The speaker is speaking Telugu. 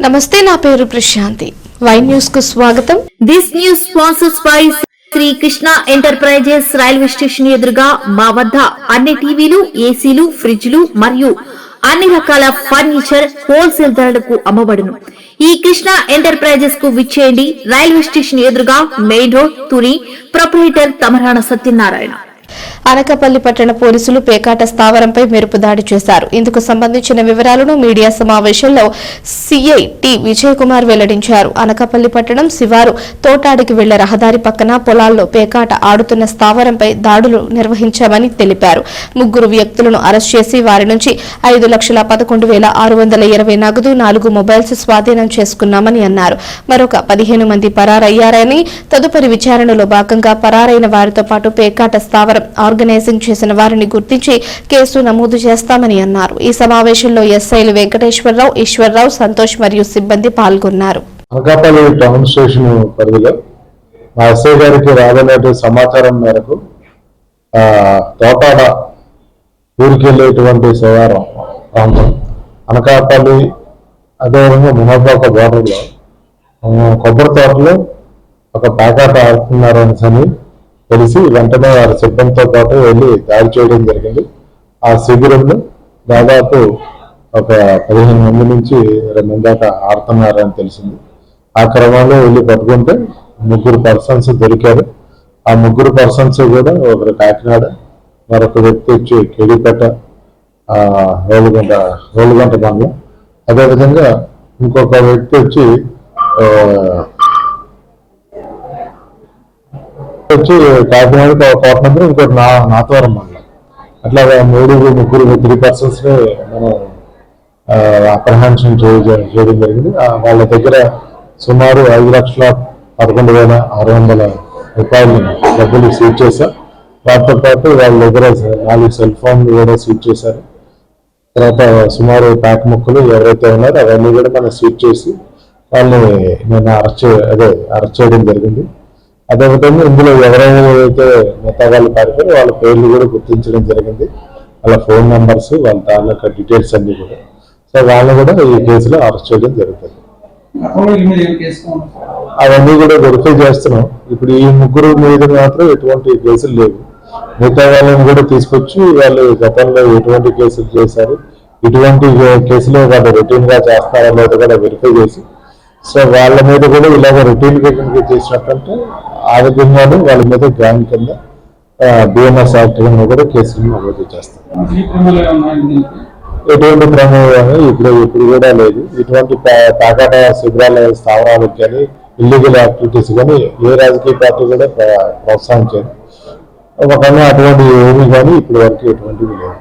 నమస్తే, నా పేరు ప్రశాంతి. వై న్యూస్ కు స్వాగతం. This news sponsors by Shri Krishna enterprises. Railway station ఎదురుగా మా వద్ద అన్ని టీవీలు, ఏసీలు, ఫ్రిడ్జ్లు మరియు అన్ని రకాల ఫర్నిచర్ హోల్సేల్ ధరలకు అమ్మబడును. ఈ కృష్ణ ఎంటర్ప్రైజెస్ కు విచ్చేయండి. రైల్వే స్టేషన్ ఎదురుగా, main road, Tuni. Proprietor Tamarana Satyanarayana. Anakapalli పట్టణ పోలీసులు పేకాట స్థావరంపై మెరుపు దాడి చేశారు. ఇందుకు సంబంధించిన వివరాలను మీడియా సమావేశంలో సిఐ టి విజయ్ కుమార్ వెల్లడించారు. అనకాపల్లి పట్టణం శివారు తోటాడికి వెళ్లే రహదారి పక్కన పొలాల్లో పేకాట ఆడుతున్న స్థావరంపై దాడులు నిర్వహించామని తెలిపారు. 3 వ్యక్తులను అరెస్ట్ చేసి వారి నుంచి 5,11,620 నగదు, 4 మొబైల్స్ స్వాధీనం చేసుకున్నామని అన్నారు. మరొక 15 మంది పరారయ్యారని, తదుపరి విచారణలో భాగంగా పరారైన వారితో పాటు పేకాట స్థావరం ఆర్గనైజింగ్ చేసిన వారిని గుర్తించి కేసు నమోదు చేస్తామని అన్నారు. ఈ సమావేశంలో ఎస్ఐలు వెంకటేశ్వరరావు, ఈశ్వరరావు, సంతోష్ మరియు సిబ్బంది పాల్గొన్నారు. అనకాపల్లి టౌన్ స్టేషన్ పరిధిలో మా ఎస్ఐ గారికి రాబోయే సమాచారం మేరకు తోటాడ ఊరికి వెళ్ళేటువంటి శివారం ప్రాంతం అనకాపల్లి, అదేవిధంగా మునపాక బోర్డర్లో కొబ్బరి తోటలో ఒక పేకాట ఆడుతున్నారు అని తెలిసి వెంటనే వారి సిబ్బందితో పాటు వెళ్ళి దాడి చేయడం జరిగింది. ఆ శిబిరంలో దాదాపు ఒక 15 మంది నుంచి 20 మంది దాకా ఆడుతున్నారని తెలిసింది. ఆ క్రమంలో వెళ్ళి పట్టుకుంటే 3 పర్సన్స్ దొరికారు. ఆ 3 పర్సన్స్ కూడా ఒకరు కాకినాడ, మరొక వ్యక్తి వచ్చి కేడిపేట, రోలుగంట మండలం, అదేవిధంగా ఇంకొక వ్యక్తి వచ్చి కాకినాడ కోటనందరూ, ఇంకోటి నాతవరం మండలం. అట్లా 3 పర్సన్స్ ని మనం అప్రహెన్షన్ చేయడం జరిగింది. వాళ్ళ దగ్గర సుమారు 5,11,600 రూపాయలు డబ్బులు సీజ్ చేశారు. వాటితో పాటు వాళ్ళ దగ్గర 4 సెల్ ఫోన్లు కూడా సీజ్ చేశారు. తర్వాత సుమారు ప్యాక్ ముక్కలు ఎవరైతే ఉన్నారో అవన్నీ కూడా మనం సీజ్ చేసి వాళ్ళని నేను అరెస్ట్ చేయడం జరిగింది. అదేవిధంగా ఇందులో ఎవరైతే మెత్తగాళ్ళు పారిపోయారో వాళ్ళ పేర్లు కూడా గుర్తించడం జరిగింది. వాళ్ళ ఫోన్ నెంబర్స్, వాళ్ళ తాలూకా డీటెయిల్స్ అన్ని కూడా. సో వాళ్ళని కూడా ఈ కేసులో అరెస్ట్ చేయడం జరుగుతుంది. అవన్నీ కూడా వెరిఫై చేస్తున్నాం. ఇప్పుడు ఈ 3 మీద మాత్రం ఎటువంటి కేసులు లేవు. మిగతా వాళ్ళని కూడా తీసుకొచ్చి వాళ్ళు గతంలో ఎటువంటి కేసులు చేశారు, ఇటువంటి కేసులు వాళ్ళు రొటీన్ గా చేస్తారో లేదో కూడా వెరిఫై చేసి, సో వాళ్ళ మీద కూడా ఇలాగ రొటీన్ గా చేసినట్టుంటే ఆ విధంగానే వాళ్ళ మీద గ్యాంగ్ కింద బిఎన్ఎస్ యాక్ట్ కింద కూడా కేసులు నమోదు చేస్తాం. ఎటువంటి ప్రమాదం ఇప్పుడు కూడా లేదు. ఇటువంటి పేకాట శిబిరాల స్థావరాలకు కానీ ఇల్లీగల్ యాక్టివిటీస్ కానీ ఏ రాజకీయ పార్టీ కూడా ప్రోత్సహించారు. ఒకవేళ అటువంటి ఏమి కానీ ఇప్పటి వరకు ఎటువంటివి లేవు.